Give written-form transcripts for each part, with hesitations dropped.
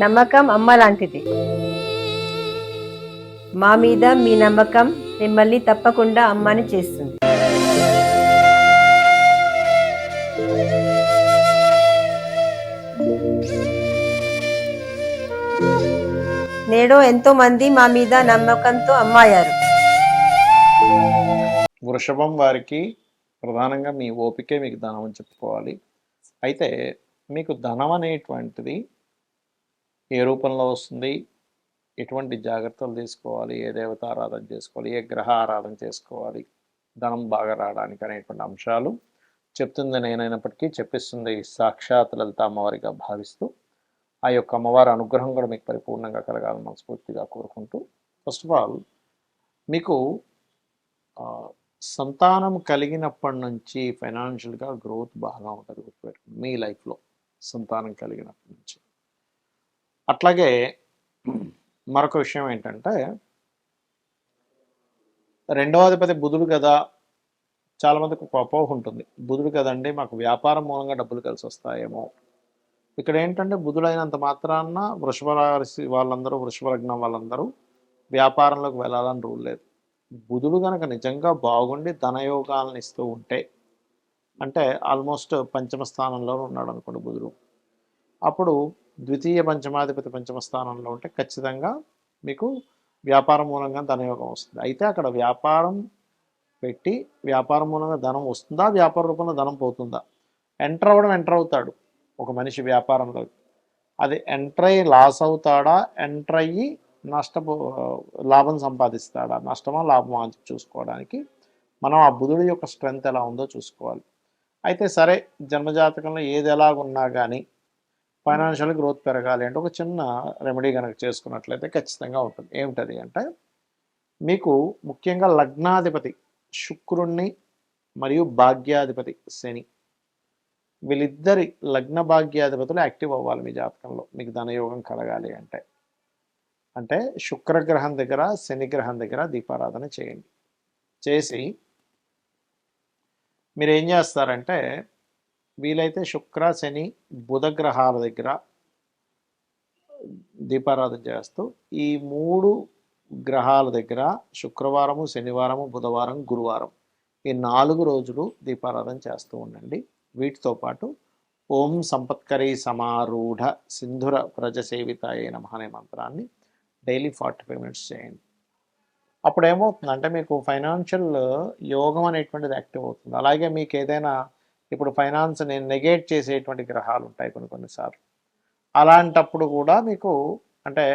నమ్మకం అమ్మ లాంటిది. మా మీద మీ నమ్మకం మిమ్మల్ని తప్పకుండా అమ్మని చేస్తుంది. నేడు ఎంతో మంది మా మీద నమ్మకంతో అమ్మాయారు. వృషభం వారికి ప్రధానంగా మీ ఓపికే మీకు ధనం అని చెప్పుకోవాలి. అయితే మీకు ధనం అనేటువంటిది ఏ రూపంలో వస్తుంది, ఎటువంటి జాగ్రత్తలు తీసుకోవాలి, ఏ దేవత ఆరాధన చేసుకోవాలి, ఏ గ్రహ ఆరాధన చేసుకోవాలి ధనం బాగా రావడానికి అనేటువంటి అంశాలు చెప్తుంది నేనైనప్పటికీ చెప్పిస్తుంది సాక్షాత్ లలిత అమ్మవారిగా భావిస్తూ ఆ యొక్క అమ్మవారి అనుగ్రహం కూడా మీకు పరిపూర్ణంగా కలగాలని మనస్ఫూర్తిగా కోరుకుంటూ, ఫస్ట్ ఆఫ్ ఆల్ మీకు సంతానం కలిగినప్పటి నుంచి ఫైనాన్షియల్గా గ్రోత్ బాగా ఉంటుంది గుర్తుపెట్టుకోండి మీ లైఫ్లో. సంతానం కలిగినప్పటి నుంచి అట్లాగే మరొక విషయం ఏంటంటే రెండవ అధిపతి బుధుడు కదా, చాలామందికి ఒక అపోహ ఉంటుంది, బుధుడు కదండి మాకు వ్యాపారం మూలంగా డబ్బులు కలిసి వస్తాయేమో. ఇక్కడ ఏంటంటే బుధుడు అయినంత మాత్రాన వృషభ రాశి వాళ్ళందరూ, వృషభ లగ్నం వాళ్ళందరూ వ్యాపారంలోకి వెళ్ళాలని రూల్ లేదు. బుధుడు కనుక నిజంగా బాగుండి ధనయోగాలను ఇస్తూ ఉంటే, అంటే ఆల్మోస్ట్ పంచమ స్థానంలో ఉన్నాడు అనుకోండి బుధుడు, అప్పుడు ద్వితీయ పంచమాధిపతి పంచమ స్థానంలో ఉంటే ఖచ్చితంగా మీకు వ్యాపారం మూలంగా ధనయోగం వస్తుంది. అయితే అక్కడ వ్యాపారం పెట్టి వ్యాపారం మూలంగా ధనం వస్తుందా, వ్యాపార రూపంలో ధనం పోతుందా? ఎంటర్ అవుతాడు ఒక మనిషి వ్యాపారంలో, అది ఎంటర్ అయ్యి లాస్ అవుతాడా, ఎంటర్ అయ్యి లాభం సంపాదిస్తాడా, నష్టమా లాభమా అని చూసుకోవడానికి మనం ఆ బుధుడి యొక్క స్ట్రెంగ్త్ ఎలా ఉందో చూసుకోవాలి. అయితే సరే జన్మజాతకంలో ఏది ఎలాగున్నా కానీ ఫైనాన్షియల్ గ్రోత్ పెరగాలి అంటే ఒక చిన్న రెమెడీ కనుక చేసుకున్నట్లయితే ఖచ్చితంగా ఉంటుంది. ఏమిటది అంటే మీకు ముఖ్యంగా లగ్నాధిపతి శుక్రుణ్ణి మరియు భాగ్యాధిపతి శని, వీళ్ళిద్దరి లగ్న భాగ్యాధిపతులు యాక్టివ్ అవ్వాలి మీ జాతకంలో మీకు ధనయోగం కలగాలి అంటే. అంటే శుక్రగ్రహం దగ్గర శనిగ్రహం దగ్గర దీపారాధన చేయండి. చేసి మీరు ఏం చేస్తారంటే వీలైతే శుక్ర శని బుధ గ్రహాల దగ్గర దీపారాధన చేస్తూ ఈ 3 గ్రహాల దగ్గర శుక్రవారము, శనివారము, బుధవారం, గురువారం ఈ 4 రోజులు దీపారాధన చేస్తూ ఉండండి. వీటితో పాటు ఓం సంపత్కరీ సమారూఢ సింధుర ప్రజసేవితాయ నమః అనే మంత్రాన్ని డైలీ 45 మినిట్స్ చేయండి. అప్పుడు ఏమవుతుందంటే మీకు ఫైనాన్షియల్ యోగం అనేటువంటిది యాక్టివ్ అవుతుంది. అలాగే మీకు ఏదైనా ఇప్పుడు ఫైనాన్స్ని నెగేట్ చేసేటువంటి గ్రహాలు ఉంటాయి కొన్నిసార్లు, అలాంటప్పుడు కూడా మీకు అంటే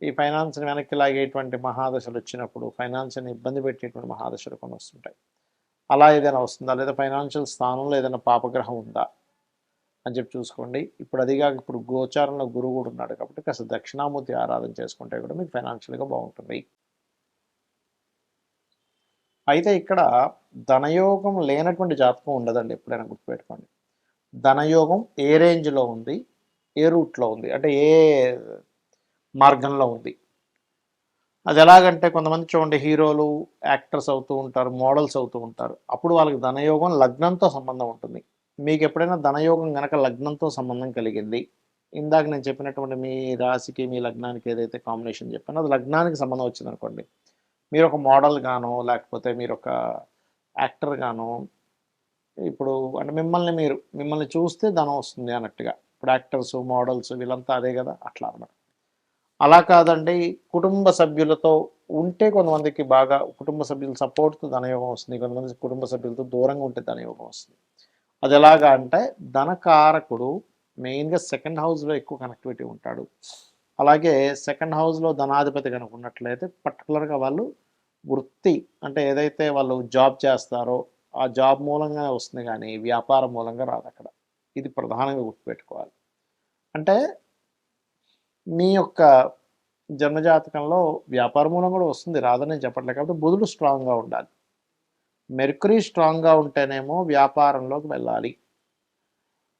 ఈ ఫైనాన్స్ని వెనక్కి లాగేటువంటి మహాదశలు వచ్చినప్పుడు, ఫైనాన్స్ని ఇబ్బంది పెట్టేటువంటి మహాదశలు కొన్ని వస్తుంటాయి. అలా ఏదైనా వస్తుందా, లేదా ఫైనాన్షియల్ స్థానంలో ఏదైనా పాపగ్రహం ఉందా అని చెప్పి చూసుకోండి. ఇప్పుడు అదిగా ఇప్పుడు గోచారంలో గురువు కూడా ఉన్నాడు కాబట్టి కాస్త దక్షిణామూర్తి ఆరాధన చేసుకుంటే కూడా మీకు ఫైనాన్షియల్గా బాగుంటుంది. అయితే ఇక్కడ ధనయోగం లేనటువంటి జాతకం ఉండదండి, ఎప్పుడైనా గుర్తుపెట్టుకోండి. ధనయోగం ఏ రేంజ్లో ఉంది, ఏ రూట్లో ఉంది, అంటే ఏ మార్గంలో ఉంది. అది ఎలాగంటే కొంతమంది చూడండి హీరోలు, యాక్టర్స్ అవుతూ ఉంటారు, మోడల్స్ అవుతూ ఉంటారు, అప్పుడు వాళ్ళకి ధనయోగం లగ్నంతో సంబంధం ఉంటుంది. మీకు ఎప్పుడైనా ధనయోగం కనుక లగ్నంతో సంబంధం కలిగింది, ఇందాక నేను చెప్పినటువంటి మీ రాశికి మీ లగ్నానికి ఏదైతే కాంబినేషన్ చెప్పానో అది లగ్నానికి సంబంధం వచ్చింది అనుకోండి, మీరు ఒక మోడల్ గానో లేకపోతే మీరు ఒక యాక్టర్ గానో, ఇప్పుడు అంటే మిమ్మల్ని చూస్తే ధనం వస్తుంది అన్నట్టుగా, ఇప్పుడు యాక్టర్స్ మోడల్స్ వీళ్ళంతా అదే కదా, అట్లా అన్నమాట. అలా కాదండి కుటుంబ సభ్యులతో ఉంటే కొంతమందికి బాగా కుటుంబ సభ్యుల సపోర్ట్తో ధనయోగం వస్తుంది, కొంతమంది కుటుంబ సభ్యులతో దూరంగా ఉంటే ధనయోగం వస్తుంది. అది ఎలాగా అంటే ధనకారకుడు మెయిన్గా సెకండ్ హౌస్లో ఎక్కువ కనెక్టివిటీ ఉంటాడు. అలాగే సెకండ్ హౌస్లో ధనాధిపతి కనుక ఉన్నట్లయితే పర్టికులర్గా వాళ్ళు వృత్తి అంటే ఏదైతే వాళ్ళు జాబ్ చేస్తారో ఆ జాబ్ మూలంగా వస్తుంది కానీ వ్యాపారం మూలంగా రాదు అక్కడ. ఇది ప్రధానంగా గుర్తుపెట్టుకోవాలి. అంటే మీ యొక్క జన్మజాతకంలో వ్యాపార మూలం కూడా వస్తుంది, రాదని చెప్పట్లేదు. కాబట్టి బుధుడు స్ట్రాంగ్గా ఉండాలి. మెర్కురీ స్ట్రాంగ్గా ఉంటేనేమో వ్యాపారంలోకి వెళ్ళాలి.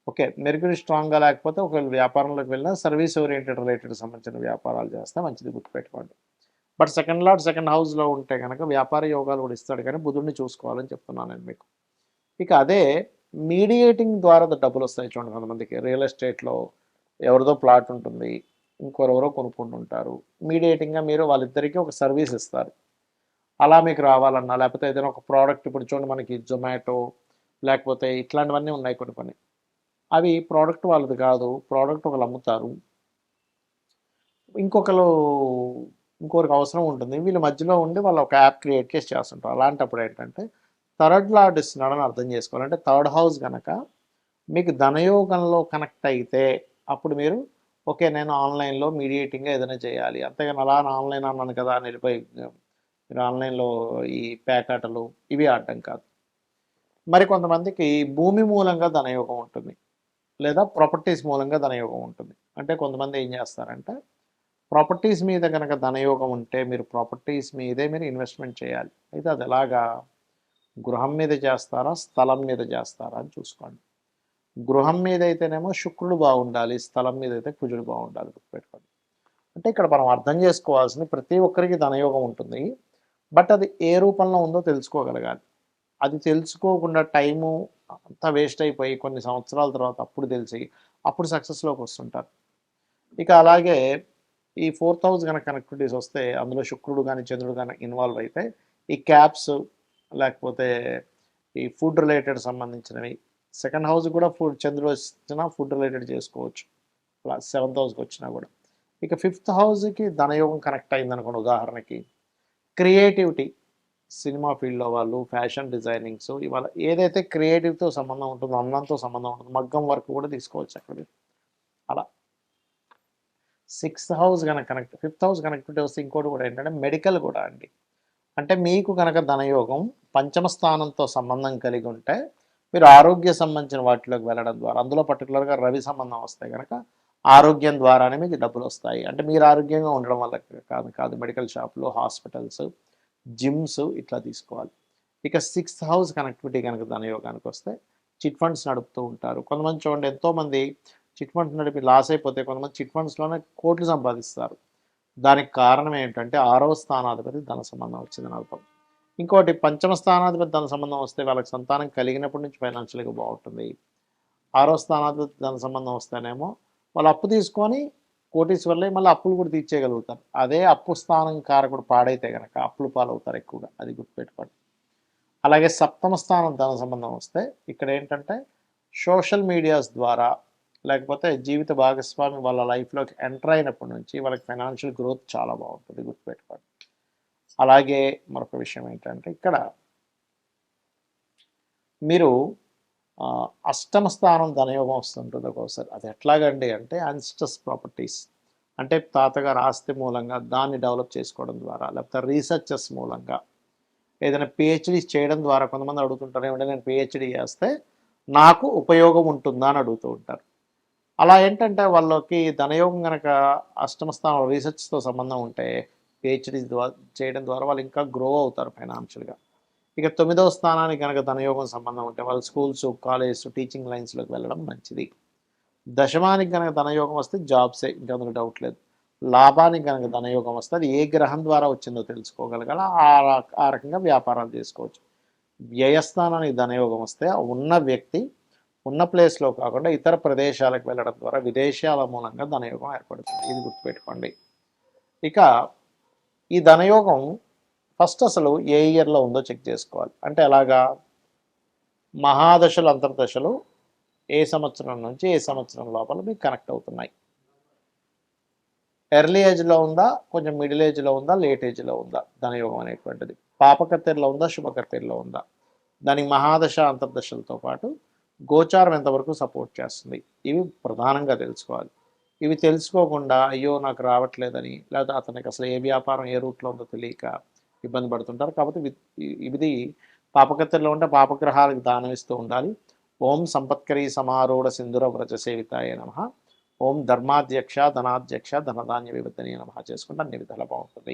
ఓకే, మెర్కురీ స్ట్రాంగ్గా లేకపోతే ఒకవేళ వ్యాపారంలోకి వెళ్ళినా సర్వీస్ ఓరియంటెడ్ రిలేటెడ్ సంబంధించిన వ్యాపారాలు చేస్తే మంచిది, గుర్తుపెట్టుకోండి. బట్ సెకండ్ లార్డ్ సెకండ్ హౌస్లో ఉంటే కనుక వ్యాపార యోగాలు కూడా ఇస్తాడు, కానీ బుధుడిని చూసుకోవాలని చెప్తున్నాను నేను మీకు. ఇక అదే మీడియేటింగ్ ద్వారా డబ్బులు వస్తాయి చూడండి కొంతమందికి, రియల్ ఎస్టేట్లో ఎవరిదో ప్లాట్ ఉంటుంది, ఇంకొరెవరో కొనుక్కుంటుంటారు. మీడియేటింగ్గా మీరు వాళ్ళిద్దరికీ ఒక సర్వీస్ ఇస్తారు. అలా మీకు రావాలన్నా, లేకపోతే ఏదైనా ఒక ప్రోడక్ట్, ఇప్పుడు చూడండి మనకి జొమాటో లేకపోతే ఇట్లాంటివన్నీ ఉన్నాయి కొన్ని కొన్ని. అవి ప్రోడక్ట్ వాళ్ళది కాదు, ప్రోడక్ట్ ఒకళ్ళు అమ్ముతారు, ఇంకొకరు ఇంకొకరికి అవసరం ఉంటుంది, వీళ్ళ మధ్యలో ఉండి వాళ్ళు ఒక యాప్ క్రియేట్ చేసి చేస్తుంటారు. అలాంటప్పుడు ఏంటంటే థర్డ్ లార్డ్ ఇస్తున్నాడని అర్థం చేసుకోవాలి. అంటే థర్డ్ హౌస్ కనుక మీకు ధనయోగంలో కనెక్ట్ అయితే అప్పుడు మీరు ఓకే, నేను ఆన్లైన్లో మీడియేటింగ్గా ఏదైనా చేయాలి, అంతేగాని అలా ఆన్లైన్ అన్నాను కదా అని వెళ్ళిపోయి మీరు ఆన్లైన్లో ఈ పేకాటలు ఇవి ఆడటం కాదు. మరి కొంతమందికి భూమి మూలంగా ధనయోగం ఉంటుంది, లేదా ప్రాపర్టీస్ మూలంగా ధనయోగం ఉంటుంది. అంటే కొంతమంది ఏం చేస్తారంటే ప్రాపర్టీస్ మీద కనుక ధనయోగం ఉంటే మీరు ప్రాపర్టీస్ మీదే మీరు ఇన్వెస్ట్మెంట్ చేయాలి. అయితే అది ఎలాగా, గృహం మీద చేస్తారా స్థలం మీద చేస్తారా అని చూసుకోండి. గృహం మీద అయితేనేమో శుక్రుడు బాగుండాలి, స్థలం మీద అయితే కుజుడు బాగుండాలి, గుర్తుపెట్టుకోండి. అంటే ఇక్కడ మనం అర్థం చేసుకోవాల్సింది ప్రతి ఒక్కరికి ధనయోగం ఉంటుంది, బట్ అది ఏ రూపంలో ఉందో తెలుసుకోగలగాలి. అది తెలుసుకోకుండా టైము అంతా వేస్ట్ అయిపోయి కొన్ని సంవత్సరాల తర్వాత అప్పుడు తెలిసి అప్పుడు సక్సెస్లోకి వస్తుంటారు. ఇక అలాగే ఈ 4th హౌస్ కనుక కనెక్టివిటీస్ వస్తే అందులో శుక్రుడు కానీ చంద్రుడు కానీ ఇన్వాల్వ్ అయితే ఈ క్యాప్స్ లేకపోతే ఈ ఫుడ్ రిలేటెడ్ సంబంధించినవి, సెకండ్ హౌస్ కూడా ఫుడ్ చంద్రుడు వచ్చినా ఫుడ్ రిలేటెడ్ చేసుకోవచ్చు, అలా 7th హౌస్కి వచ్చినా కూడా. ఇక 5th హౌస్కి ధనయోగం కనెక్ట్ అయిందనుకోండి, ఉదాహరణకి క్రియేటివిటీ, సినిమా ఫీల్డ్లో వాళ్ళు, ఫ్యాషన్ డిజైనింగ్స్, ఇవాళ ఏదైతే క్రియేటివ్తో సంబంధం ఉంటుందో, అందంతో సంబంధం ఉంటుందో, మగ్గం వర్క్ కూడా తీసుకోవచ్చు అక్కడ. అలా 6th హౌస్ కనుక కనెక్ట్, 5th హౌస్ కనెక్టివిటీ వస్తే ఇంకోటి కూడా ఏంటంటే మెడికల్ కూడా అండి. అంటే మీకు కనుక ధనయోగం పంచమ స్థానంతో సంబంధం కలిగి ఉంటే మీరు ఆరోగ్య సంబంధించిన వాటిలోకి వెళ్ళడం ద్వారా, అందులో పర్టికులర్గా రవి సంబంధం వస్తే కనుక ఆరోగ్యం ద్వారానే మీకు డబ్బులు వస్తాయి. అంటే మీరు ఆరోగ్యంగా ఉండడం వల్ల కాదు మెడికల్ షాపులు, హాస్పిటల్స్, జిమ్స్ ఇట్లా తీసుకోవాలి. ఇక 6th హౌస్ కనెక్టివిటీ కనుక ధనయోగానికి వస్తే చిట్ ఫండ్స్ నడుపుతూ ఉంటారు. కొంతమంది చూడండి, ఎంతోమంది చిట్ ఫండ్స్ నడిపి లాస్ అయిపోతే కొంతమంది చిట్ ఫండ్స్లోనే కోట్లు సంపాదిస్తారు. దానికి కారణం ఏంటంటే 6వ స్థానాధిపతి ధన సంబంధం వచ్చిందని అర్థం. ఇంకోటి పంచమ స్థానాధిపతి ధన సంబంధం వస్తే వాళ్ళకి సంతానం కలిగినప్పటి నుంచి ఫైనాన్షియల్గా బాగుంటుంది. 6వ స్థానాధిపతి ధన సంబంధం వస్తేనేమో వాళ్ళు అప్పు తీసుకొని కోటీశ్వర్లే మళ్ళీ అప్పులు కూడా తీర్చేయగలుగుతారు. అదే అప్పు స్థానం కారకుడు పాడైతే కనుక అప్పులు పాలవుతారు ఎక్కువగా, అది గుర్తుపెట్టుకోండి. అలాగే 7వ స్థానం ధన సంబంధం వస్తే ఇక్కడ ఏంటంటే సోషల్ మీడియాస్ ద్వారా లేకపోతే జీవిత భాగస్వామి వాళ్ళ లైఫ్లోకి ఎంటర్ అయినప్పటి నుంచి వాళ్ళకి ఫైనాన్షియల్ గ్రోత్ చాలా బాగుంటుంది, గుర్తుపెట్టుకోండి. అలాగే మరొక విషయం ఏంటంటే ఇక్కడ మీరు అష్టమ స్థానం ధనయోగం వస్తుంటుంది ఒక్కోసారి. అది ఎట్లాగండి అంటే అన్స్ట్రస్ ప్రాపర్టీస్, అంటే తాతగారు ఆస్తి మూలంగా దాన్ని డెవలప్ చేసుకోవడం ద్వారా, లేకపోతే రీసెర్చెస్ మూలంగా, ఏదైనా పిహెచ్డీ చేయడం ద్వారా. కొంతమంది అడుగుతుంటారు, ఏమంటే నేను పిహెచ్డీ చేస్తే నాకు ఉపయోగం ఉంటుందా అని అడుగుతూ ఉంటారు. అలా ఏంటంటే వాళ్ళకి ధనయోగం కనుక అష్టమ స్థానం రీసెర్చ్తో సంబంధం ఉంటే పిహెచ్డీ చేయడం ద్వారా వాళ్ళు ఇంకా గ్రో అవుతారు ఫైనాన్షియల్గా. ఇక 9వ స్థానానికి కనుక ధనయోగం సంబంధం ఉంటే వాళ్ళు స్కూల్స్, కాలేజెస్, టీచింగ్ లైన్స్లోకి వెళ్ళడం మంచిది. దశమానికి కనుక ధనయోగం వస్తే జాబ్సే, ఇంకా అందులో డౌట్ లేదు. లాభానికి కనుక ధనయోగం వస్తే అది ఏ గ్రహం ద్వారా వచ్చిందో తెలుసుకోగలగాల, ఆ రకంగా వ్యాపారాలు చేసుకోవచ్చు. వ్యయస్థానానికి ధనయోగం వస్తే ఉన్న వ్యక్తి ఉన్న ప్లేస్లో కాకుండా ఇతర ప్రదేశాలకు వెళ్ళడం ద్వారా విదేశాల మూలంగా ధనయోగం ఏర్పడుతుంది, ఇది గుర్తుపెట్టుకోండి. ఇక ఈ ధనయోగం ఫస్ట్ అసలు ఏ ఇయర్లో ఉందో చెక్ చేసుకోవాలి. అంటే ఎలాగా, మహాదశలు అంతర్దశలు ఏ సంవత్సరం నుంచి ఏ సంవత్సరం లోపల మీకు కనెక్ట్ అవుతున్నాయి. ఎర్లీ ఏజ్లో ఉందా, కొంచెం మిడిల్ ఏజ్లో ఉందా, లేట్ ఏజ్లో ఉందా ధనయోగం అనేటువంటిది, పాపకత్తెరలో ఉందా, శుభకత్తెరలో ఉందా, దానికి మహాదశ అంతర్దశలతో పాటు గోచారం ఎంతవరకు సపోర్ట్ చేస్తుంది, ఇవి ప్రధానంగా తెలుసుకోవాలి. ఇవి తెలుసుకోకుండా అయ్యో నాకు రావట్లేదని, లేదా అతనికి అసలు ఏ వ్యాపారం ఏ రూట్లో ఉందో తెలియక ఇబ్బంది పడుతుంటారు. కాబట్టి ఇది పాపకత్తెరలో ఉంటే పాపగ్రహాలకు దానం ఇస్తూ ఉండాలి. ఓం సంపత్కరీ సమారూఢ సింధుర వ్రజ సేవితాయ నమః, ఓం ధర్మాధ్యక్ష ధనాధ్యక్ష ధనధాన్య వివర్ధనీయ నమః చేసుకుంటే అన్ని విధాలా బాగుంటుంది.